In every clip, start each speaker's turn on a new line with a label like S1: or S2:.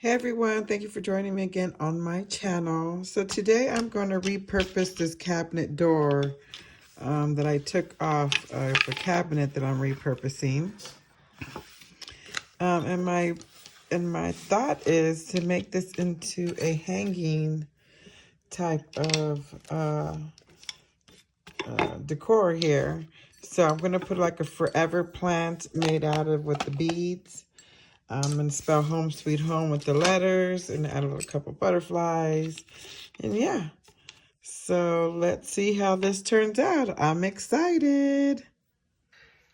S1: Hey everyone, thank you for joining me again on my channel. So today I'm going to repurpose this cabinet door that I took off a cabinet that I'm repurposing. And my thought is to make this into a hanging type of decor here. So I'm going to put like a forever plant made out of with the beads. And spell home sweet home with the letters and add a couple butterflies. And yeah, so let's see how this turns out. I'm excited.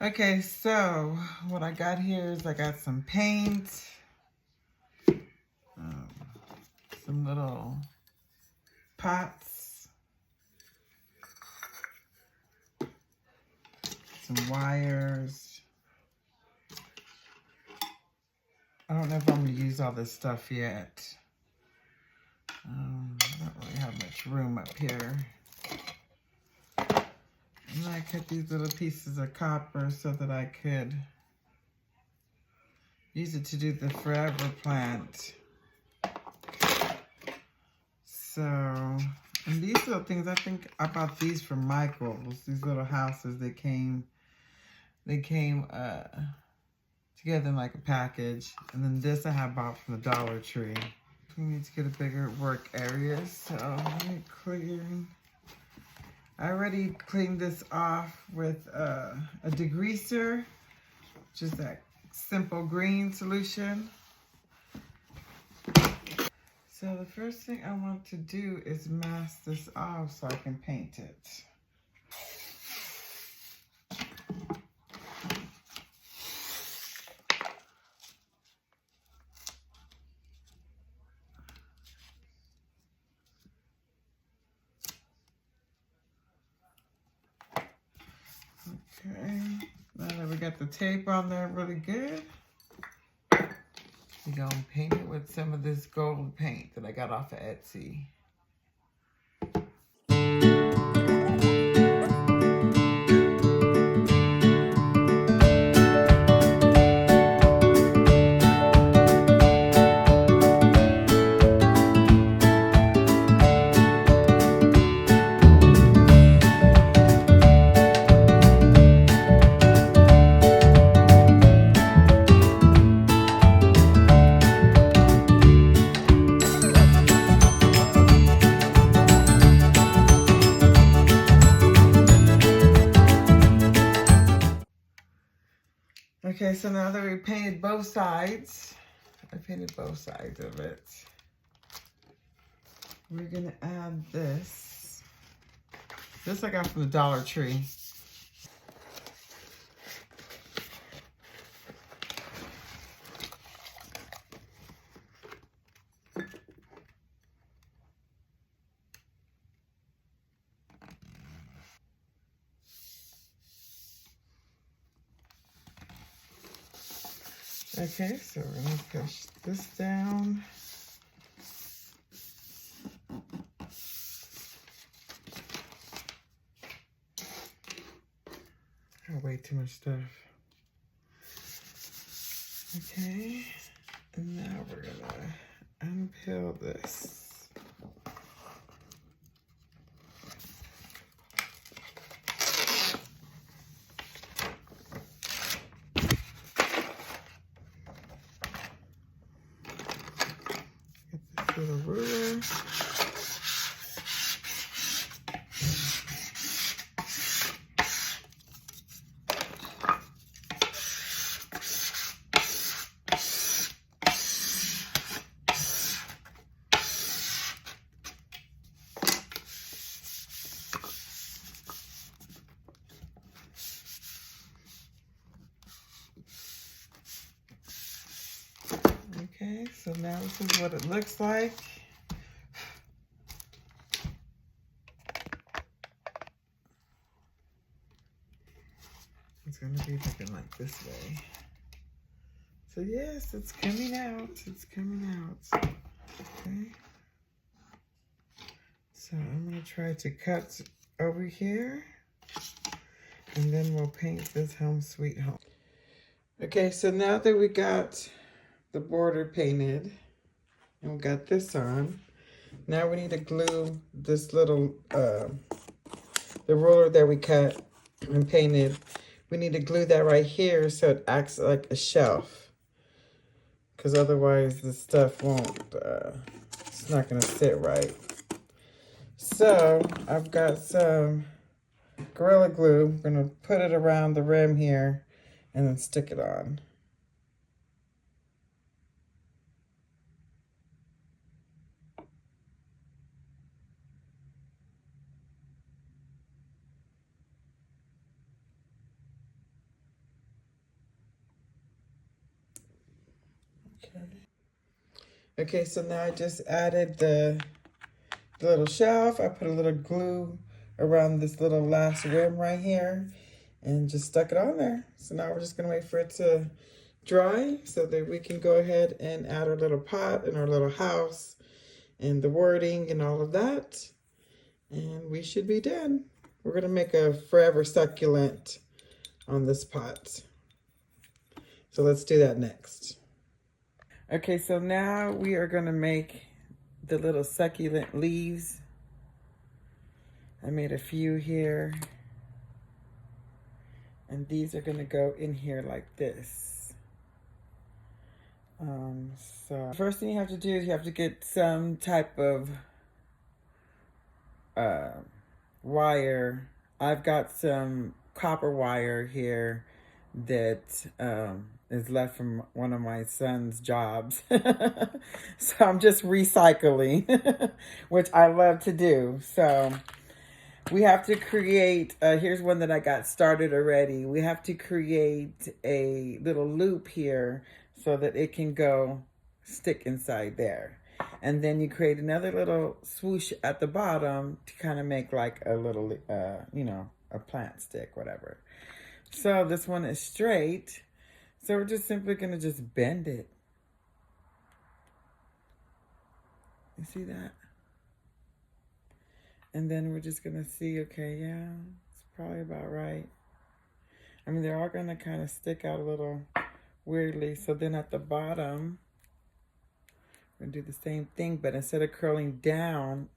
S1: Okay, so what I got here is I got some paint, some little pots, some wires. I don't know if I'm going to use all this stuff yet. I don't really have much room up here. And I cut these little pieces of copper so that I could use it to do the forever plant. So, and these little things, I think I bought these from Michael's. These little houses, they came together in like a package. And then this I have bought from the Dollar Tree. We need to get a bigger work area, so let me clear. I already cleaned this off with a degreaser, which is that simple green solution. So the first thing I want to do is mask this off so I can paint it. Okay, now that we got the tape on there really good, we're gonna paint it with some of this gold paint that I got off of Etsy. Okay, so now that we painted both sides, I painted both sides of it. We're gonna add this. This I got from the Dollar Tree. Okay, so we're gonna push this down. Oh, way too much stuff. Okay, and now we're gonna unpeel this. Get this little ruler. Okay, so now this is what it looks like. It's going to be looking like this way. So yes, it's coming out. It's coming out. Okay. So I'm going to try to cut over here. And then we'll paint this home sweet home. Okay, so now that we got the border painted, And we got this on. Now we need to glue this little, the roller that we cut and painted. We need to glue that right here so it acts like a shelf. Because otherwise the stuff won't, it's not going to sit right. So I've got some Gorilla Glue. I'm going to put it around the rim here and then stick it on. Okay, so now I just added the little shelf. I put a little glue around this little last rim right here and just stuck it on there. So now we're just gonna wait for it to dry so that we can go ahead and add our little pot and our little house and the wording and all of that. And we should be done. We're gonna make a forever succulent on this pot. So let's do that next. Okay, so now we are gonna make the little succulent leaves. I made a few here. And these are gonna go in here like this. So first thing you have to do is you have to get some type of wire. I've got some copper wire here that is left from one of my son's jobs. So I'm just recycling, which I love to do. So we have to create, here's one that I got started already. We have to create a little loop here so that it can go stick inside there. And then you create another little swoosh at the bottom to kind of make like a little, you know, a plant stick, whatever. So this one is straight. So we're just simply going to just bend it. You see that? And then we're just going to see, okay, yeah, it's probably about right. I mean, they're all going to kind of stick out a little weirdly. So then at the bottom, we're going to do the same thing, but instead of curling down,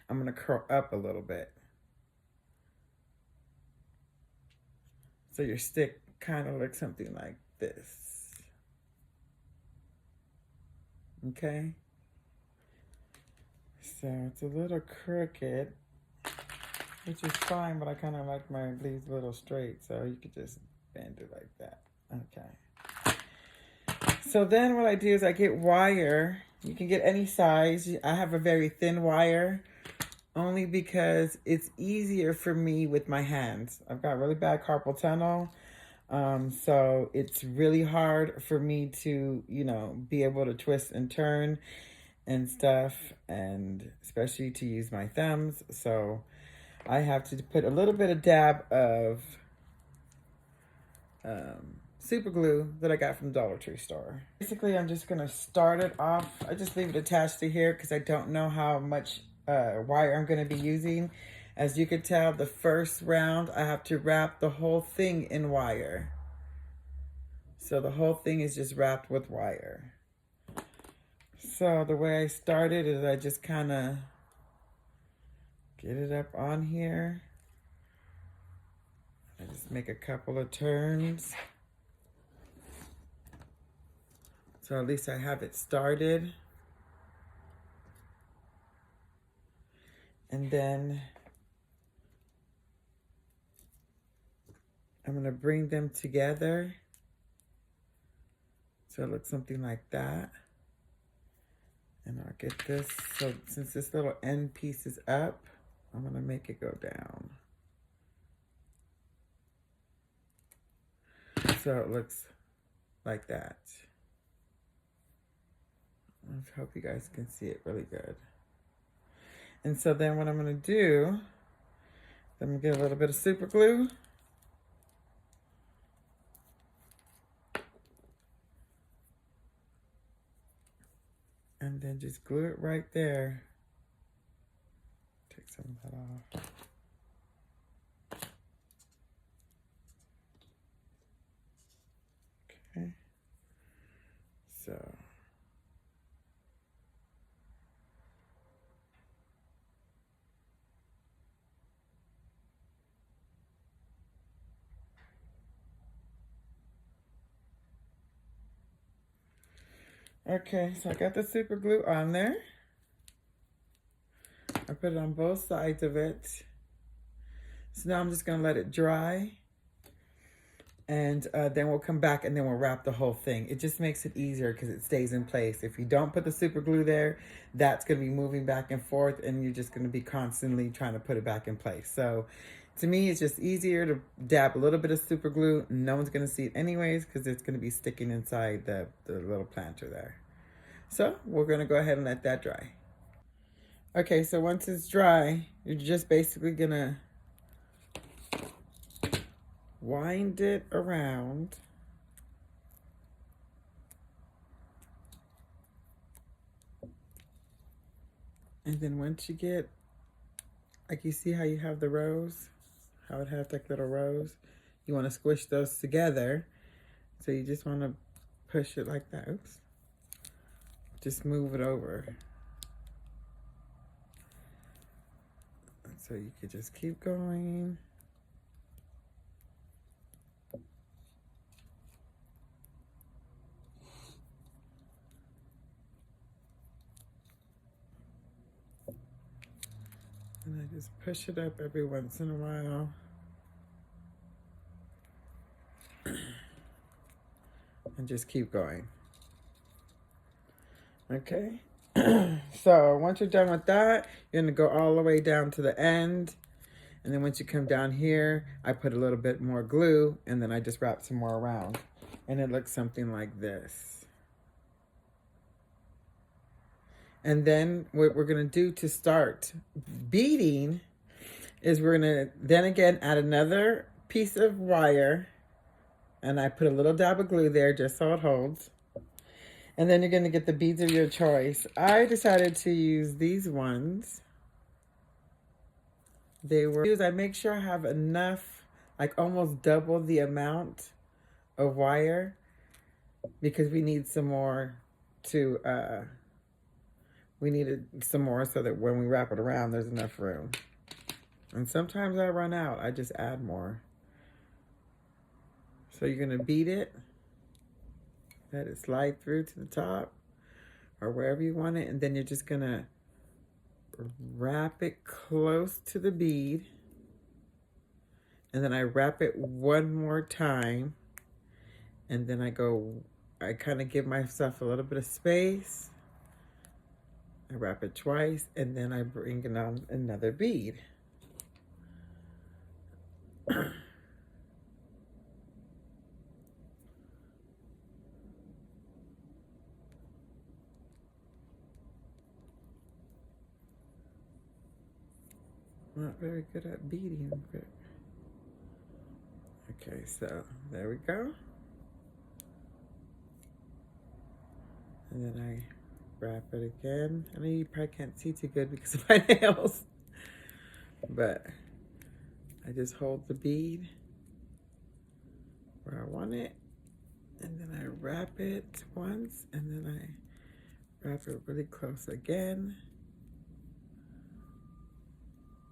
S1: I'm going to curl up a little bit. So your stick kind of looks something like this. Okay? So it's a little crooked, which is fine, but I kind of like my leaves a little straight, so you could just bend it like that. Okay. So then what I do is I get wire. You can get any size. I have a very thin wire, only because it's easier for me with my hands. I've got really bad carpal tunnel, so it's really hard for me to, you know, be able to twist and turn and stuff, and especially to use my thumbs. So I have to put a little bit of dab of super glue that I got from the Dollar Tree store. Basically, I'm just gonna start it off. I just leave it attached to here because I don't know how much wire I'm gonna be using. As you can tell, the first round, I have to wrap the whole thing in wire. So the whole thing is just wrapped with wire. So the way I started is I just kind of get it up on here. I just make a couple of turns. So at least I have it started. And then I'm going to bring them together. So it looks something like that. And I'll get this. So since this little end piece is up, I'm going to make it go down. So it looks like that. I hope you guys can see it really good. And so then what I'm going to do, I'm going to get a little bit of super glue. And then just glue it right there. Take some of that off. Okay. So Okay, so I got the super glue on there. I put it on both sides of it. So now I'm just gonna let it dry. And then we'll come back and then we'll wrap the whole thing. It just makes it easier because it stays in place. If you don't put the super glue there, that's going to be moving back and forth and you're just going to be constantly trying to put it back in place. So to me, it's just easier to dab a little bit of super glue. No one's going to see it anyways because it's going to be sticking inside the little planter there. So we're going to go ahead and let that dry. Okay, so once it's dry, you're just basically going to wind it around. And then once you get, like you see how you have the rows, how it has like little rows, you want to squish those together. So you just want to push it like that. Oops. Just move it over. So you could just keep going. And I just push it up every once in a while. And just keep going. Okay. So once you're done with that, you're going to go all the way down to the end. And then once you come down here, I put a little bit more glue and then I just wrap some more around. And it looks something like this. And then what we're going to do to start beading is we're going to then again add another piece of wire. And I put a little dab of glue there just so it holds. And then you're going to get the beads of your choice. I decided to use these ones. I make sure I have enough, like almost double the amount of wire because we need some more to, we needed some more so that when we wrap it around, there's enough room. And sometimes I run out, I just add more. So you're gonna beat it, let it slide through to the top or wherever you want it. And then you're just gonna wrap it close to the bead. And then I wrap it one more time. And then I kind of give myself a little bit of space. I wrap it twice and then I bring it on another bead. Not very good at beading, but okay, so there we go. And then I wrap it again. I know you probably can't see too good because of my nails, but I just hold the bead where I want it, and then I wrap it once, and then I wrap it really close again.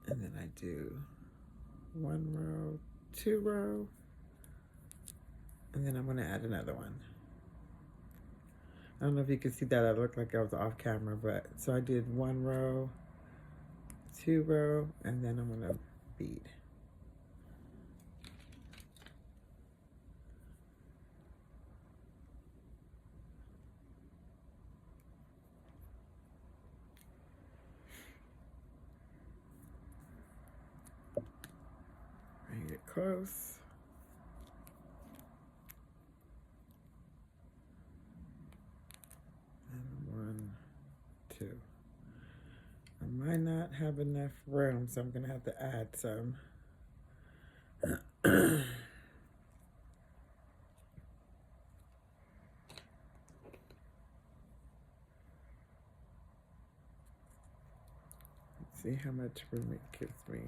S1: And then I do 1 row, 2 row, and then I'm gonna add another one. I don't know if you can see that. I looked like I was off camera, but so I did 1 row, 2 row, and then I'm gonna bead. Bring it close. And 1, 2. I might not have enough room, so I'm gonna have to add some. Let's see how much room it gives me.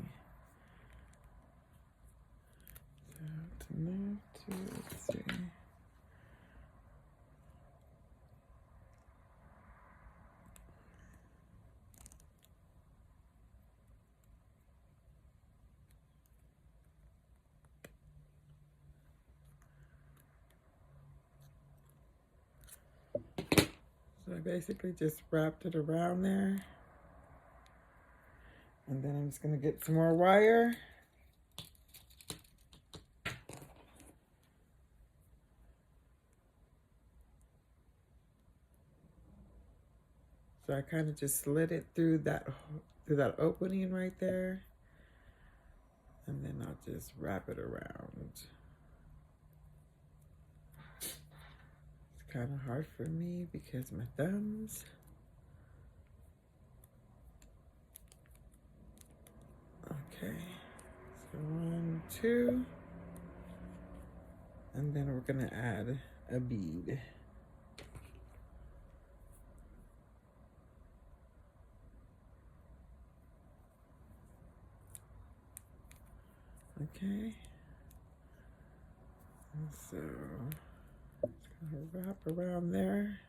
S1: So, let's see. I basically just wrapped it around there. And then I'm just gonna get some more wire. So I kind of just slid it through that opening right there. And then I'll just wrap it around. It's kind of hard for me because my thumbs. Okay, so 1, 2. And then we're gonna add a bead. Okay, and so just gonna wrap around there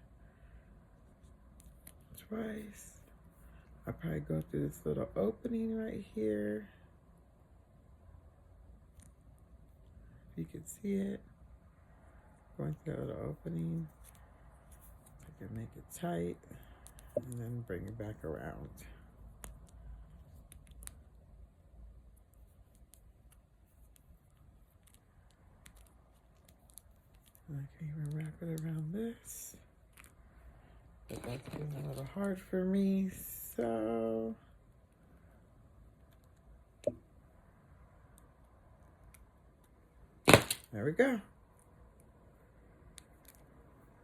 S1: twice. I'll probably go through this little opening right here. If you can see it, going through that little opening. I can make it tight and then bring it back around. Okay, we'll wrap it around this. But that's getting a little hard for me, so. There we go.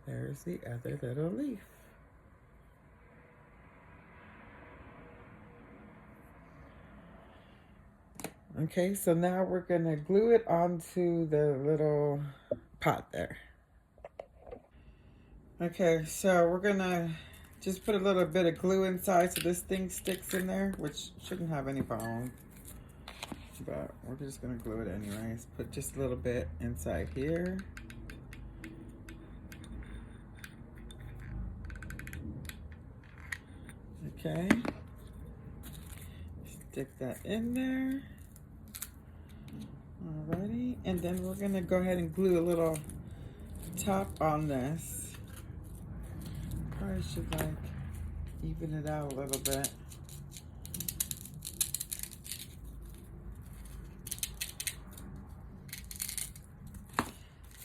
S1: There's the other little leaf. Okay, so now we're gonna glue it onto the little pot there. Okay, so we're gonna just put a little bit of glue inside so this thing sticks in there, which shouldn't have any problem. But we're just gonna glue it anyways. Put just a little bit inside here. Okay. Stick that in there. Alrighty, and then we're gonna go ahead and glue a little top on this. Probably should like even it out a little bit.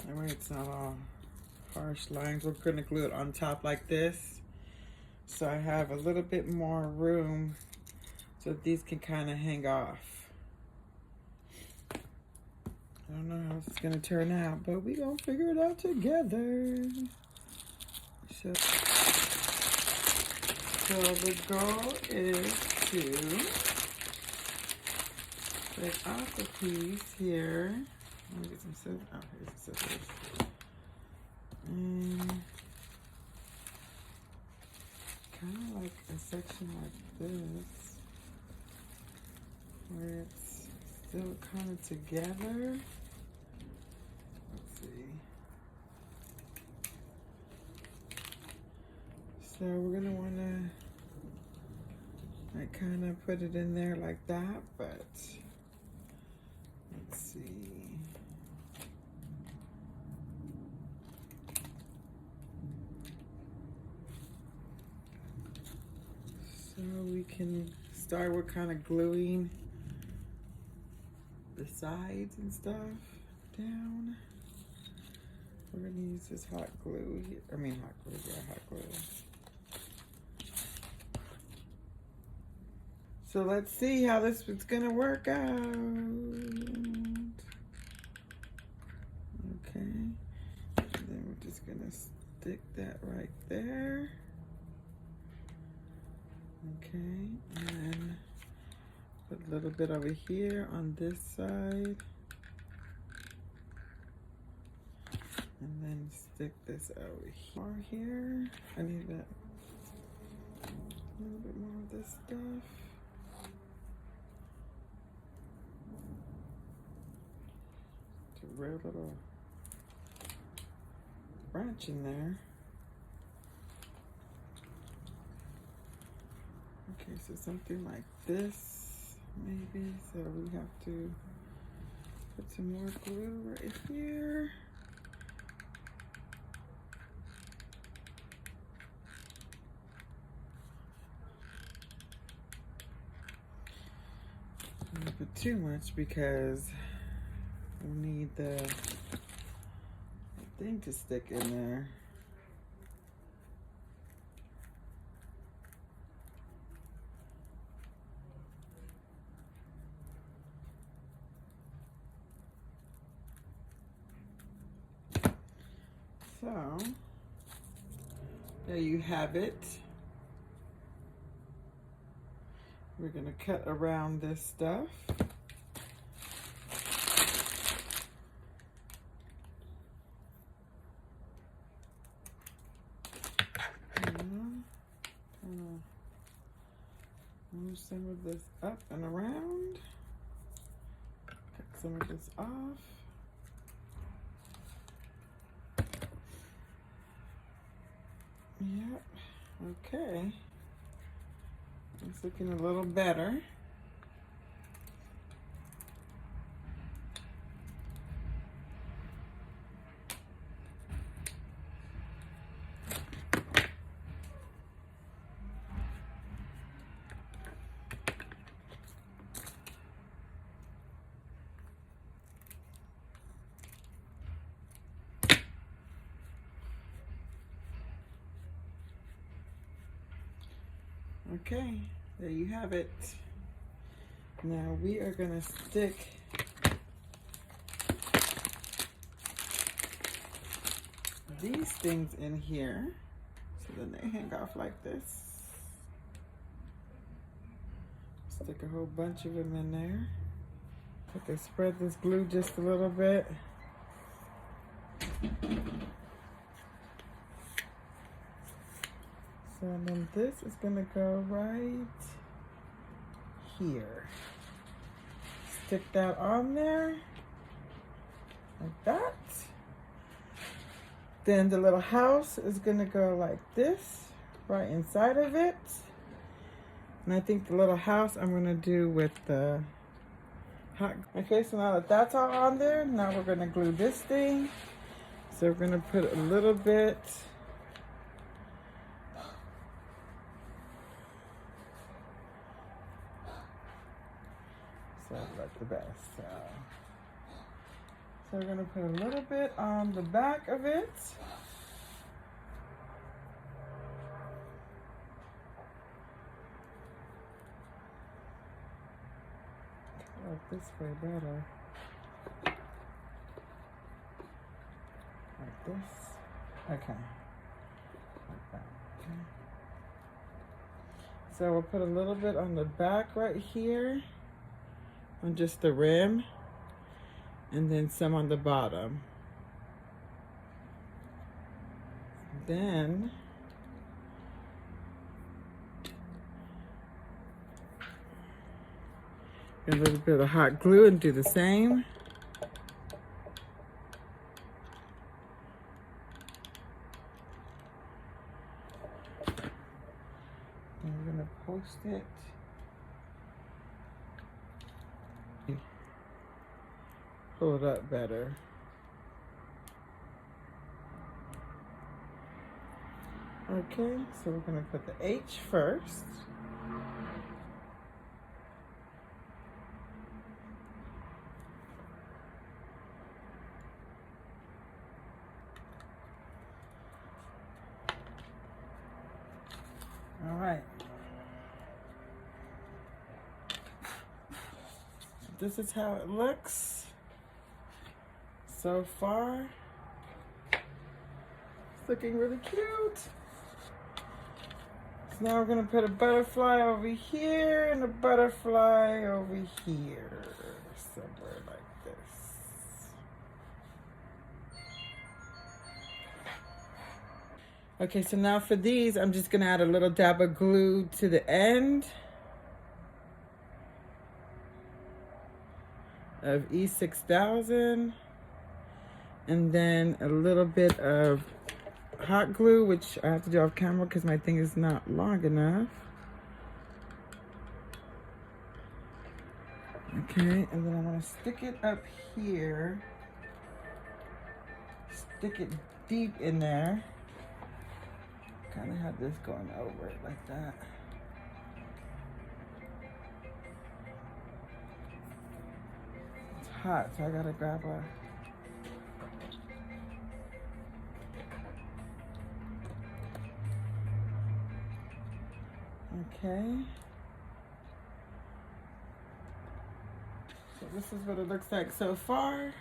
S1: That way it's not all harsh lines. We're gonna glue it on top like this. So I have a little bit more room so these can kind of hang off. I don't know how it's gonna turn out, but we gonna figure it out together. So the goal is to take off a piece here. Let me get some scissors. Oh, here's the scissors. And kind of like a section like this, where it's still kind of together. Let's see. So we're gonna wanna like kind of put it in there like that, but let's see. So we can start with kind of gluing the sides and stuff down. We're gonna use this hot glue here. I mean hot glue, yeah, hot glue. So let's see how this is gonna work out. Okay, and then we're just gonna stick that right there. Okay, and then put a little bit over here on this side. And then stick this over here. I need a little bit more of this stuff. It's a real little branch in there. Okay, so something like this, maybe. So we have to put some more glue right here. put too much because we need the thing to stick in there. So, there you have it. We're gonna cut around this stuff. Move some of this up and around. Cut some of this off. Yep, okay. It's looking a little better. Okay, there you have it. Now we are gonna stick these things in here, so then they hang off like this. Stick a whole bunch of them in there. Okay, spread this glue just a little bit. So then this is gonna go right here. Stick that on there, like that. Then the little house is gonna go like this, right inside of it. And I think the little house I'm gonna do with the hot. Okay, so now that that's all on there, now we're gonna glue this thing. So we're gonna put a little bit. So I like the best. So we're gonna put a little bit on the back of it. I like this way better. Like this. Okay. Like that. Okay. So we'll put a little bit on the back right here, on just the rim, and then some on the bottom. Then a little bit of hot glue and do the same. And we're gonna post it. Pull it up better. Okay, so we're gonna put the H first. All right. This is how it looks so far. It's looking really cute. So now we're gonna put a butterfly over here and a butterfly over here, somewhere like this. Okay, so now for these, I'm just gonna add a little dab of glue to the end of E6000, and then a little bit of hot glue, which I have to do off camera because my thing is not long enough. Okay, and then I'm gonna stick it up here. Stick it deep in there. Kind of have this going over it like that. hot, so I gotta grab a... Okay. So this is what it looks like so far.